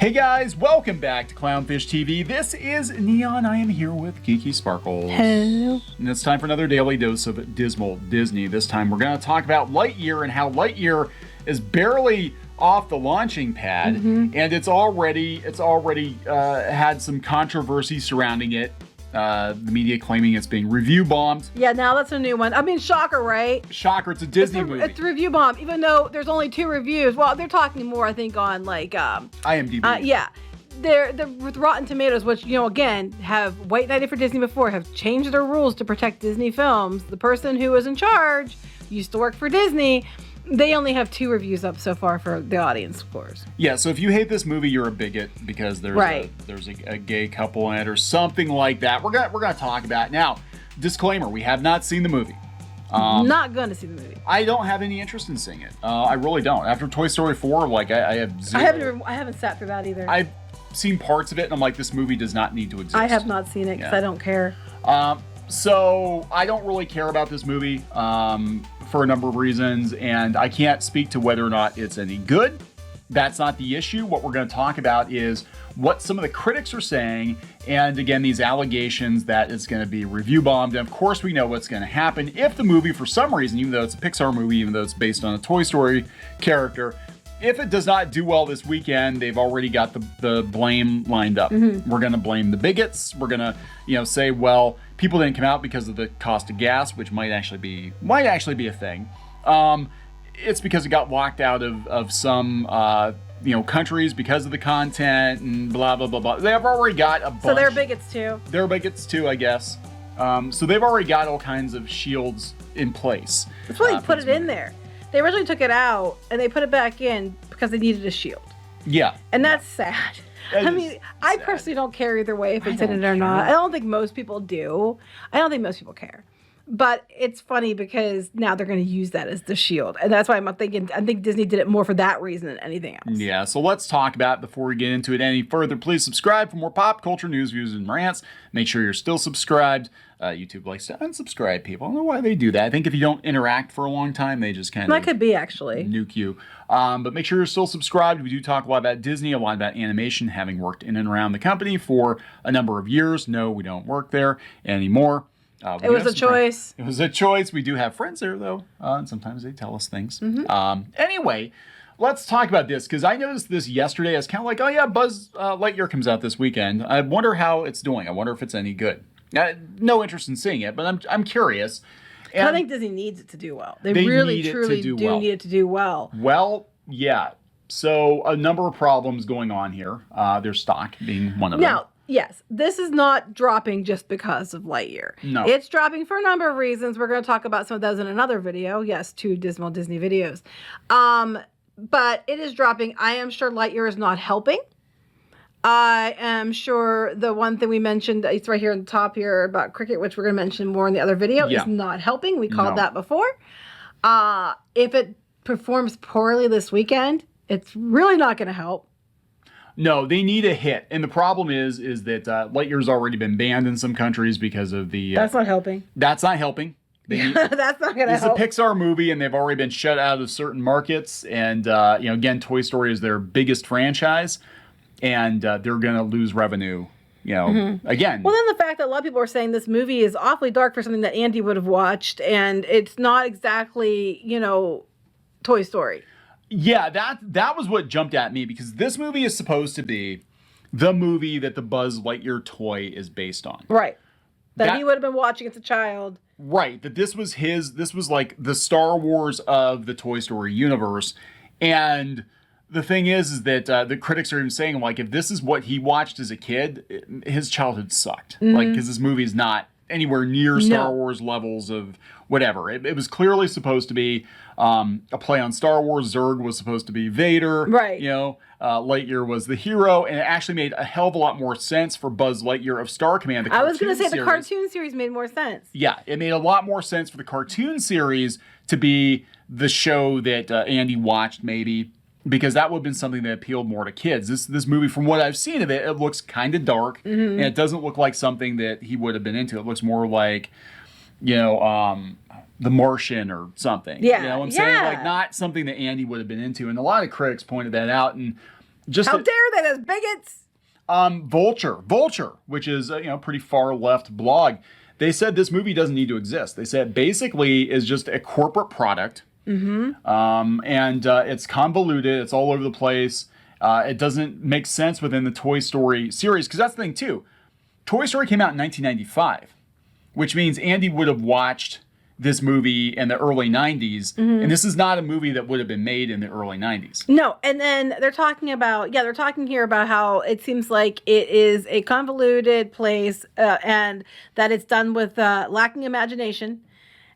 Hey guys, welcome back to Clownfish TV. This is Neon. I am here with Kiki Sparkles. Hello. And it's time for another daily dose of dismal Disney. This time we're going to talk about Lightyear and how Lightyear is barely off the launching pad, and it's already had some controversy surrounding it. The media claiming it's being review bombed. Yeah, now that's a new one. I mean, shocker, right? Shocker, it's a Disney movie. It's a review bomb, even though there's only 2 reviews. Well, they're talking more, I think, on like IMDb. Yeah, they're with Rotten Tomatoes, which again have White Knighted for Disney before, have changed their rules to protect Disney films. The person who was in charge used to work for Disney. They only have 2 reviews up so far for the audience scores. Yeah, so if you hate this movie, you're a bigot because there's a gay couple in it or something like that. We're gonna talk about it. Now. Disclaimer: we have not seen the movie. Not gonna see the movie. I don't have any interest in seeing it. I really don't. After Toy Story 4, like I have zero. I haven't sat through that either. I've seen parts of it, and I'm like, this movie does not need to exist. I have not seen it because I don't care. So I don't really care about this movie for a number of reasons, and I can't speak to whether or not it's any good. That's not the issue. What we're going to talk about is what some of the critics are saying, and again, these allegations that it's going to be review bombed. And of course, we know what's going to happen if the movie, for some reason, even though it's a Pixar movie, even though it's based on a Toy Story character, if it does not do well this weekend, they've already got the blame lined up. We're going to blame the bigots. We're going to, say, well, people didn't come out because of the cost of gas, which might actually be a thing. It's because it got locked out of some countries because of the content and blah blah blah blah. They have already got a bunch. So they're bigots too. They're bigots too, I guess. So they've already got all kinds of shields in place. That's why they put it in there. They originally took it out and they put it back in because they needed a shield. Yeah. And that's sad. I mean, I personally don't care either way if it's in it or not. I don't think most people do. I don't think most people care. But it's funny because now they're going to use that as the shield. And that's why I think Disney did it more for that reason than anything else. Yeah, so let's talk about it before we get into it any further. Please subscribe for more pop culture news, views, and rants. Make sure you're still subscribed. YouTube likes to unsubscribe people. I don't know why they do that. I think if you don't interact for a long time, they just kind of... That could be, actually. Nuke you. But make sure you're still subscribed. We do talk a lot about Disney, a lot about animation, having worked in and around the company for a number of years. No, we don't work there anymore. It was a choice. It was a choice. We do have friends there, though, and sometimes they tell us things. Anyway, let's talk about this, because I noticed this yesterday. I was kind of like, oh, yeah, Buzz Lightyear comes out this weekend. I wonder how it's doing. I wonder if it's any good. No interest in seeing it, but I'm curious. And I think Disney needs it to do well. They really, truly do need it to do well. Well, yeah. So a number of problems going on here. Their stock being one of them. Now, yes, this is not dropping just because of Lightyear. No. It's dropping for a number of reasons. We're going to talk about some of those in another video. Yes, 2 dismal Disney videos. But it is dropping. I am sure Lightyear is not helping. I am sure the one thing we mentioned, it's right here on the top here about cricket, which we're going to mention more in the other video, is not helping. We called that before. If it performs poorly this weekend, it's really not going to help. No, they need a hit. And the problem is that Lightyear's already been banned in some countries because of the... That's not helping. That's not helping. That's not going to help. It's a Pixar movie, and they've already been shut out of certain markets. And, again, Toy Story is their biggest franchise. And they're going to lose revenue, again. Well, then the fact that a lot of people are saying this movie is awfully dark for something that Andy would have watched. And it's not exactly, Toy Story. Yeah, that was what jumped at me, because this movie is supposed to be the movie that the Buzz Lightyear toy is based on. Right. That he would have been watching as a child. Right. That this was like the Star Wars of the Toy Story universe. And the thing is that the critics are even saying, like, if this is what he watched as a kid, his childhood sucked. Like, because this movie is not anywhere near Star Wars levels of whatever. It was clearly supposed to be a play on Star Wars. Zurg was supposed to be Vader. Right. Lightyear was the hero, and it actually made a hell of a lot more sense for Buzz Lightyear of Star Command. I was going to say the cartoon series made more sense. Yeah, it made a lot more sense for the cartoon series to be the show that Andy watched, maybe. Because that would have been something that appealed more to kids. This movie, from what I've seen of it, it looks kind of dark, and it doesn't look like something that he would have been into. It looks more like, The Martian or something. Yeah. You know what I'm saying? Like, not something that Andy would have been into. And a lot of critics pointed that out. And How dare they? Those bigots. Vulture, which is a pretty far left blog, they said this movie doesn't need to exist. They said basically is just a corporate product, and it's convoluted. It's all over the place. It doesn't make sense within the Toy Story series, because that's the thing too. Toy Story came out in 1995, which means Andy would have watched this movie in the early 90s, and this is not a movie that would have been made in the early 90s. No, and then they're talking here about how it seems like it is a convoluted place, and that it's done with lacking imagination,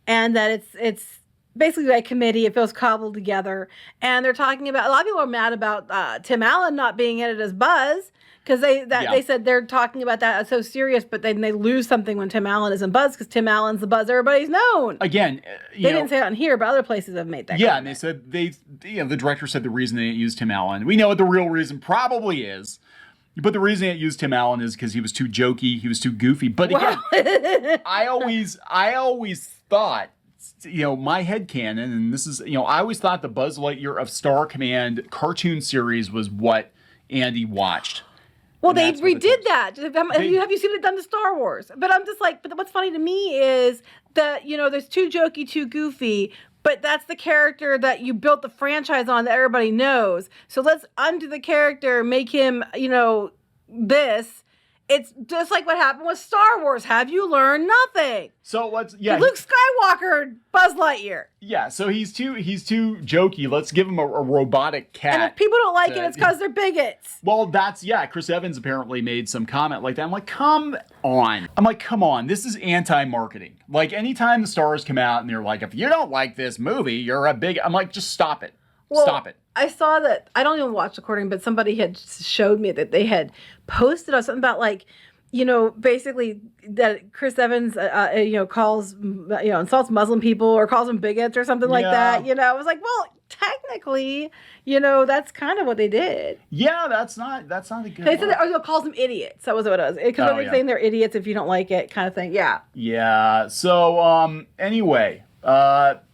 and that it's basically by committee. It feels cobbled together, and they're talking about, a lot of people are mad about Tim Allen not being in it as Buzz, because they said they're talking about that as so serious, but then they lose something when Tim Allen isn't Buzz, because Tim Allen's the Buzz everybody's known. Again, they didn't say it on here, but other places have made that. Yeah, comment. And they said the director said the reason they didn't use Tim Allen, we know what the real reason probably is, but the reason they didn't use Tim Allen is because he was too jokey, he was too goofy. But again, I always thought, my headcanon, and this is, I always thought the Buzz Lightyear of Star Command cartoon series was what Andy watched. Well, they redid that. Have you seen it done to Star Wars? But I'm just like, but what's funny to me is that, there's too jokey, too goofy, but that's the character that you built the franchise on that everybody knows. So let's undo the character, make him, this. It's just like what happened with Star Wars. Have you learned nothing? So Luke Skywalker, Buzz Lightyear. Yeah, so he's too jokey. Let's give him a robotic cat. And if people don't like it, it's because they're bigots. Well, Chris Evans apparently made some comment like that. I'm like, come on. This is anti-marketing. Like, anytime the stars come out and they're like, if you don't like this movie, you're a bigot. I'm like, just stop it. Stop it. I saw that, I don't even watch the recording, but somebody had showed me that they had posted on something about, like, basically that Chris Evans, calls, insults Muslim people or calls them bigots or something like that. I was like, well, technically, that's kind of what they did. Yeah, that's not a good They said calls them idiots. That was what it was. Because they're saying they're idiots if you don't like it, kind of thing. Yeah. Yeah. So, anyway,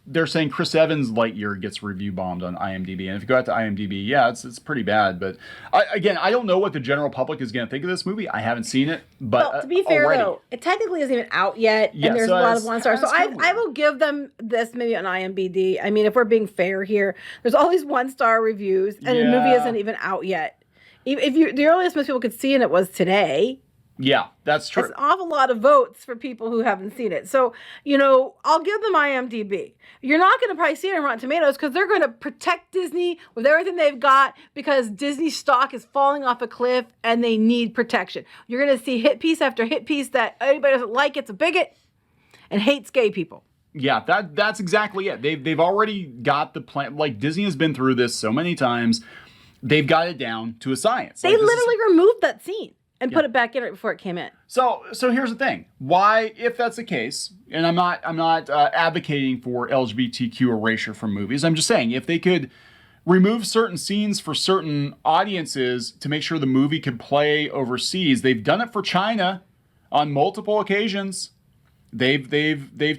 they're saying Chris Evans' Lightyear gets review bombed on IMDb. And if you go out to IMDb, it's pretty bad. But I don't know what the general public is going to think of this movie. I haven't seen it. But to be fair, though, it technically isn't even out yet. And there's a lot of 1 star. So I will give them this maybe on IMDb. I mean, if we're being fair here, there's always 1 star reviews. And the movie isn't even out yet. The earliest most people could see it was today. Yeah, that's true. It's an awful lot of votes for people who haven't seen it. So, I'll give them IMDb. You're not going to probably see it on Rotten Tomatoes because they're going to protect Disney with everything they've got, because Disney stock is falling off a cliff and they need protection. You're going to see hit piece after hit piece that anybody doesn't like, it's a bigot, and hates gay people. Yeah, that's exactly it. They've already got the plan. Like, Disney has been through this so many times. They've got it down to a science. They literally removed that scene and put it back in right before it came in. So here's the thing. Why, if that's the case, and I'm not advocating for LGBTQ erasure from movies. I'm just saying, if they could remove certain scenes for certain audiences to make sure the movie could play overseas, they've done it for China on multiple occasions. They've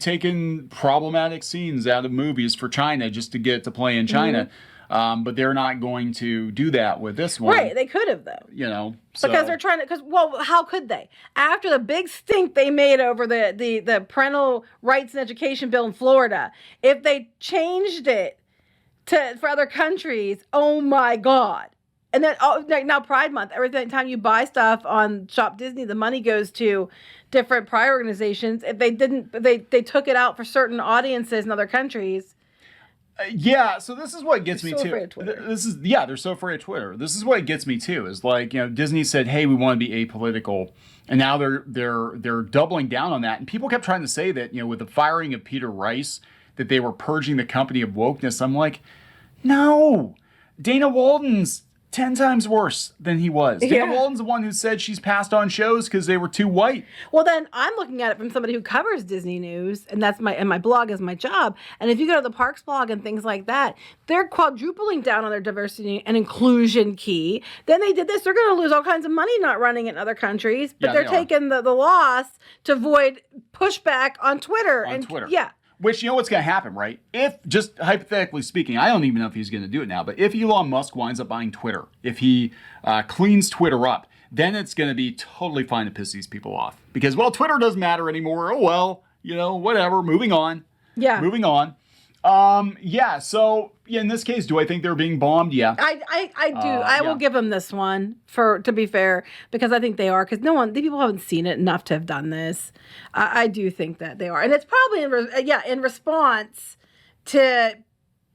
taken problematic scenes out of movies for China just to get it to play in China. But they're not going to do that with this one. Right, they could have, though. So. Because they're trying to, how could they? After the big stink they made over the parental rights and education bill in Florida, if they changed it for other countries, oh my God. And then now Pride Month, every time you buy stuff on Shop Disney, the money goes to different Pride organizations. If they took it out for certain audiences in other countries. So this is what gets me too. They're so afraid of Twitter. This is what gets me too. Is like, Disney said, "Hey, we want to be apolitical," and now they're doubling down on that. And people kept trying to say that, with the firing of Peter Rice, that they were purging the company of wokeness. I'm like, no, Dana Walden's 10 times worse than he was. Dana Walden's the one who said she's passed on shows because they were too white. Well, then I'm looking at it from somebody who covers Disney news, and my blog is my job. And if you go to the Parks blog and things like that, they're quadrupling down on their diversity and inclusion key. Then they did this. They're going to lose all kinds of money not running in other countries, but they're taking the loss to avoid pushback on Twitter. On Twitter. Yeah. Which, you know what's going to happen, right? If, just hypothetically speaking, I don't even know if he's going to do it now, but if Elon Musk winds up buying Twitter, if he cleans Twitter up, then it's going to be totally fine to piss these people off. Because, well, Twitter doesn't matter anymore. Oh, well, you know, whatever. Moving on. Yeah. Moving on. Yeah, so in this case, do I think they're being bombed? Yeah. I do. I will give them this one to be fair, because I think they are, because these people haven't seen it enough to have done this. I do think that they are. And it's probably in response to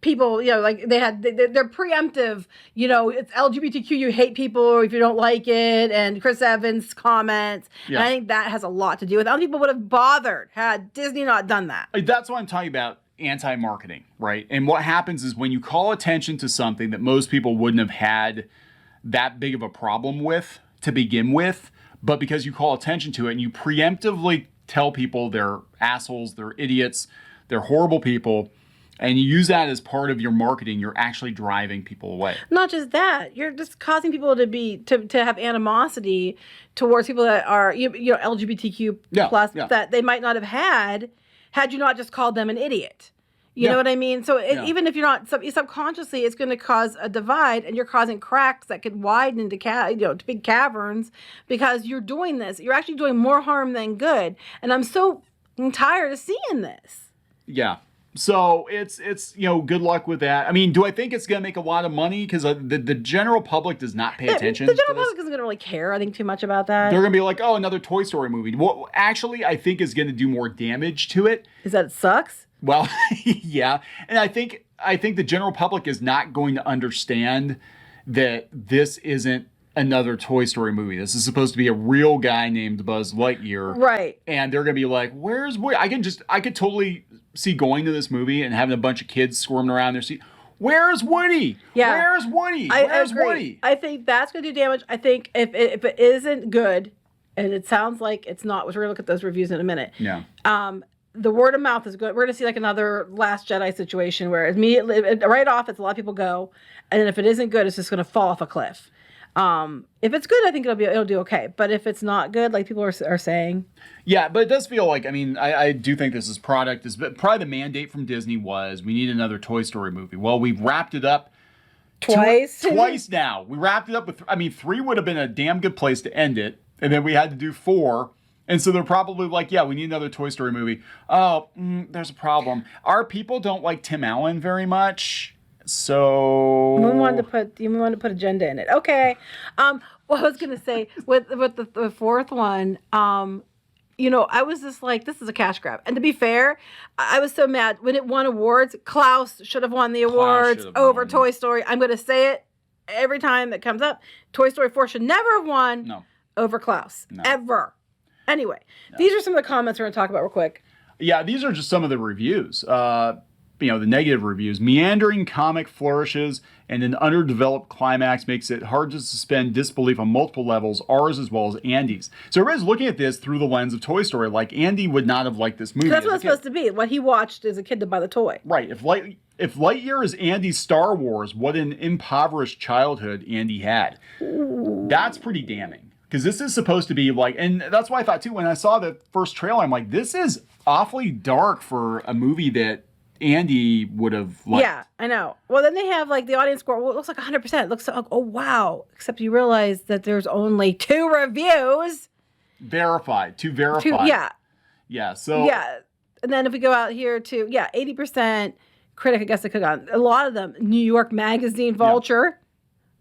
people, you know, like they're preemptive, you know, it's LGBTQ, you hate people if you don't like it, and Chris Evans' comments. Yeah. And I think that has a lot to do with it. I don't think people would have bothered had Disney not done that. That's what I'm talking about. Anti-marketing, right? And what happens is when you call attention to something that most people wouldn't have had that big of a problem with to begin with, but because you call attention to it and you preemptively tell people they're assholes, they're idiots, they're horrible people, and you use that as part of your marketing, you're actually driving people away. Not just that, you're just causing people to have animosity towards people that are you know LGBTQ plus that they might not have had you not just called them an idiot. You know what I mean? So even if you're not, subconsciously, it's going to cause a divide, and you're causing cracks that could widen into to big caverns, because you're doing this. You're actually doing more harm than good. And I'm so tired of seeing this. Yeah. So it's good luck with that. I mean, do I think it's going to make a lot of money? Because the general public does not pay attention. The general public isn't going to really care, I think, too much about that. They're going to be like, oh, another Toy Story movie. What actually I think is going to do more damage to it is that it sucks. Well, yeah. And I think the general public is not going to understand that this isn't another Toy Story movie. This is supposed to be a real guy named Buzz Lightyear. Right. And they're going to be like, where's Woody? I could totally see going to this movie and having a bunch of kids squirming around their seat. Where's Woody? Yeah. Where's Woody? Where's Woody? I think that's going to do damage. I think if it isn't good, and it sounds like it's not, which we're going to look at those reviews in a minute. Yeah. The word of mouth is good. We're going to see like another Last Jedi situation where immediately, right off, it's a lot of people go, and then if it isn't good, it's just going to fall off a cliff. If it's good, I think it'll do okay. But if it's not good, like people are saying, yeah, but it does feel like, I mean, I do think this is probably the mandate from Disney was we need another Toy Story movie. Well, we've wrapped it up twice now. We wrapped it up with 3 would have been a damn good place to end it, and then we had to do 4. And so they're probably like, yeah, we need another Toy Story movie. Oh, there's a problem. Our people don't like Tim Allen very much. So you wanted to put agenda in it. Okay. Well, I was gonna say with the fourth one, I was just like, this is a cash grab. And to be fair, I was so mad when it won awards. Klaus should have won the awards over Toy Story. I'm gonna say it every time that comes up. Toy Story 4 should never have won over Klaus. No. Ever. Anyway, these are some of the comments we're going to talk about real quick. Yeah, these are just some of the reviews. The negative reviews. Meandering comic flourishes and an underdeveloped climax makes it hard to suspend disbelief on multiple levels, ours as well as Andy's. So everybody's looking at this through the lens of Toy Story. Like, Andy would not have liked this movie. That's what it's supposed to be. What he watched as a kid to buy the toy. Right. If Lightyear is Andy's Star Wars, what an impoverished childhood Andy had. Ooh. That's pretty damning. Because this is supposed to be like, and that's why I thought too, when I saw the first trailer, I'm like, this is awfully dark for a movie that Andy would have liked. Yeah, I know. Well, then they have like the audience score. Well, it looks like 100%. It looks like, oh, wow. Except you realize that there's only 2 reviews. Verified. 2 verified. 2, yeah. Yeah, so. Yeah. And then if we go out here to, 80% critic, I guess it could have gone. A lot of them. New York Magazine, Vulture.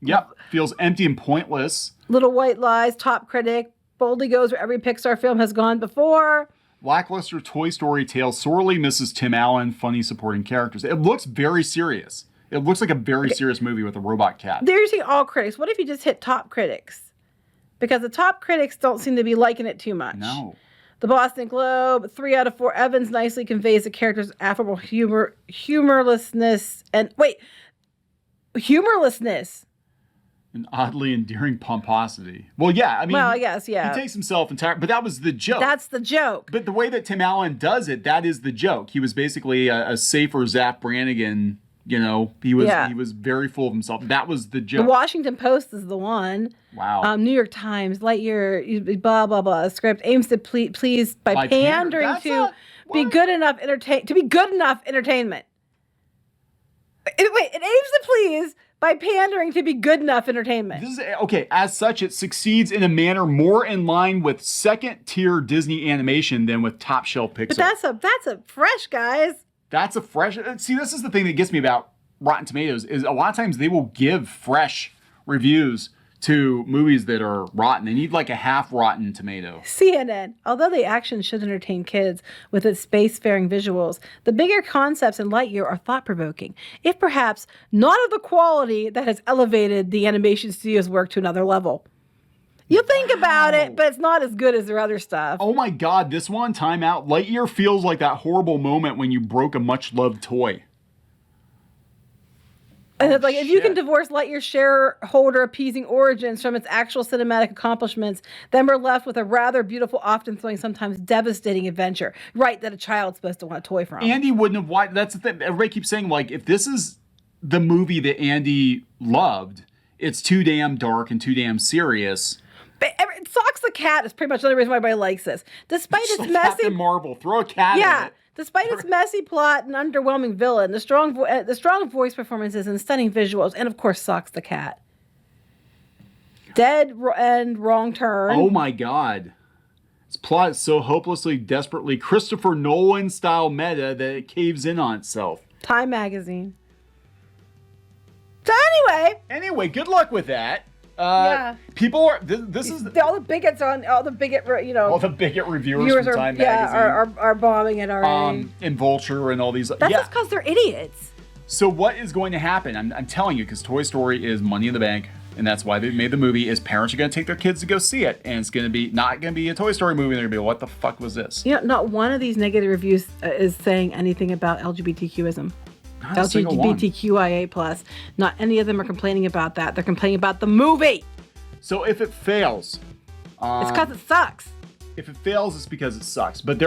Yep. Feels empty and pointless. Little White Lies, top critic, boldly goes where every Pixar film has gone before. Lackluster Toy Story tale sorely misses Tim Allen, funny supporting characters. It looks very serious. It looks like a very serious movie with a robot cat. They're using all critics. What if you just hit top critics? Because the top critics don't seem to be liking it too much. No. The Boston Globe, 3 out of 4. Evans nicely conveys the character's affable humorlessness. An oddly endearing pomposity. Well, yeah, I mean, I guess, yeah. He takes himself entirely, but that was the joke. That's the joke. But the way that Tim Allen does it, that is the joke. He was basically a safer Zap Brannigan. He was very full of himself. That was the joke. The Washington Post is the one. Wow. New York Times, Lightyear, blah blah blah. Script aims to please by pandering to be good enough entertainment. Wait, it aims to please by pandering to be good enough entertainment. This is okay. As such, it succeeds in a manner more in line with second-tier Disney animation than with top-shelf Pixar. But that's a fresh, guys. That's a fresh. See, this is the thing that gets me about Rotten Tomatoes is a lot of times they will give fresh reviews to movies that are rotten. They need like a half rotten tomato. CNN. Although the action should entertain kids with its spacefaring visuals, the bigger concepts in Lightyear are thought-provoking, if perhaps not of the quality that has elevated the animation studio's work to another level. You think about it, but it's not as good as their other stuff. Oh my God, this one, time out. Lightyear feels like that horrible moment when you broke a much-loved toy. And it's like, if you can divorce Lightyear's shareholder appeasing origins from its actual cinematic accomplishments, then we're left with a rather beautiful, often thrilling, sometimes devastating adventure. Right, that a child's supposed to want a toy from. Andy wouldn't have watched. That's the thing. Everybody keeps saying, like, if this is the movie that Andy loved, it's too damn dark and too damn serious. But Socks the Cat is pretty much the only reason why everybody likes this. Despite its like messy... Captain Marvel, throw a cat in it. Despite its messy plot and underwhelming villain, the strong voice performances and stunning visuals, and of course, Socks the Cat. Dead and Wrong Turn. Oh my God. Its plot is so hopelessly, desperately Christopher Nolan style meta that it caves in on itself. Time Magazine. So Anyway, good luck with that. Yeah. People are. This is all the bigots on all the bigot, all the bigot reviewers from Time Magazine. are bombing it already. And Vulture and all these. That's just because they're idiots. So what is going to happen? I'm telling you, because Toy Story is money in the bank, and that's why they made the movie. Is parents are going to take their kids to go see it, and it's going to be not going to be a Toy Story movie. They're going to be, what the fuck was this? You know, not one of these negative reviews is saying anything about LGBTQism. LGBTQIA+. Not any of them are complaining about that. They're complaining about the movie. So if it fails, it's because it sucks. If it fails, it's because it sucks. But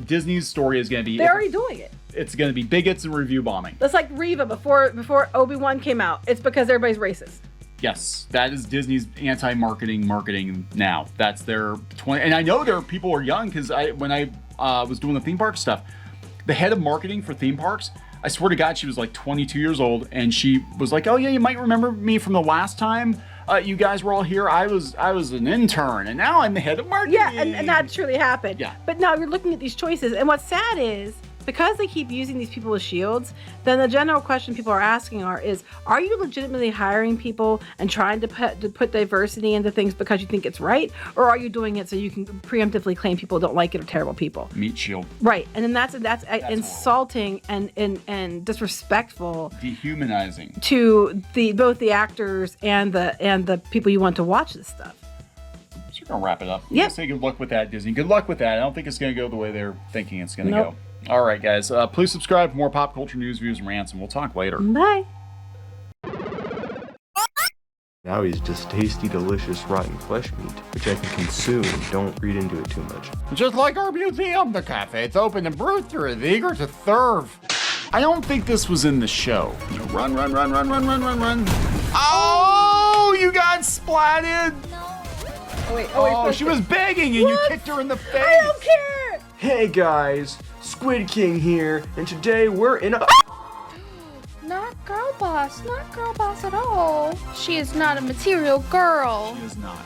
Disney's story is going to be. They're already doing it. It's going to be bigots and review bombing. That's like Reva before Obi-Wan came out. It's because everybody's racist. Yes, that is Disney's marketing now. That's their 20. And I know there are people who are young because when I was doing the theme park stuff, the head of marketing for theme parks, I swear to God, she was like 22 years old, and she was like, "Oh yeah, you might remember me from the last time you guys were all here. I was an intern, and now I'm the head of marketing." Yeah, and that truly happened. Yeah. But now you're looking at these choices, and what's sad is because they keep using these people as shields, then the general question people are asking is, are you legitimately hiring people and trying to put diversity into things because you think it's right? Or are you doing it so you can preemptively claim people don't like it or terrible people? Meat shield. Right. And then that's insulting and disrespectful. Dehumanizing. To both the actors and the people you want to watch this stuff. So you're going to wrap it up. Yeah. Say good luck with that, Disney. Good luck with that. I don't think it's going to go the way they're thinking it's going to go. All right, guys. Please subscribe for more pop culture news, views, and rants, and we'll talk later. Bye. Now he's just tasty, delicious, rotten flesh meat, which I can consume. Don't read into it too much. Just like our museum, the cafe's open and Brewster is eager to serve. I don't think this was in the show. Run. Oh, you got splatted. Oh, she was begging and you kicked her in the face. I don't care. Hey guys, Squid King here, and today we're in a- Not girl boss at all. She is not a material girl. She is not.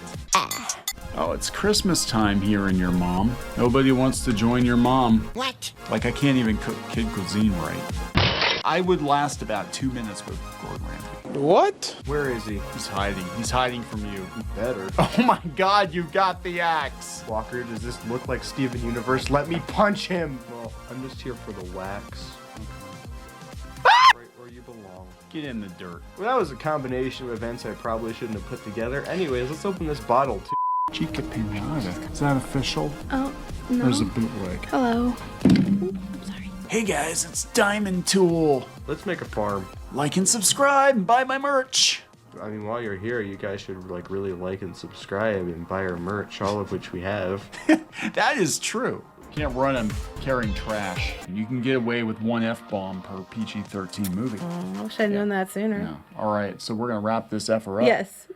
Oh, it's Christmas time here in your mom. Nobody wants to join your mom. What? Like I can't even cook kid cuisine right. I would last about 2 minutes with Gordon Ramsay. What? Where is he? He's hiding. He's hiding from you. Better. Oh my God, you got the axe. Walker, does this look like Steven Universe? Let me punch him! Well, I'm just here for the wax. Right where you belong. Get in the dirt. Well, that was a combination of events I probably shouldn't have put together. Anyways, let's open this bottle too. Chica Pinata. Is that official? Oh, no. There's a bootleg. Hello. I'm sorry. Hey guys, it's Diamond Tool. Let's make a farm. Like and subscribe and buy my merch. I mean, while you're here, you guys should really like and subscribe and buy our merch, all of which we have. That is true. You can't run them carrying trash. You can get away with one F-bomb per PG-13 movie. I wish I'd known that sooner. Yeah. All right, so we're going to wrap this effer up. Yes.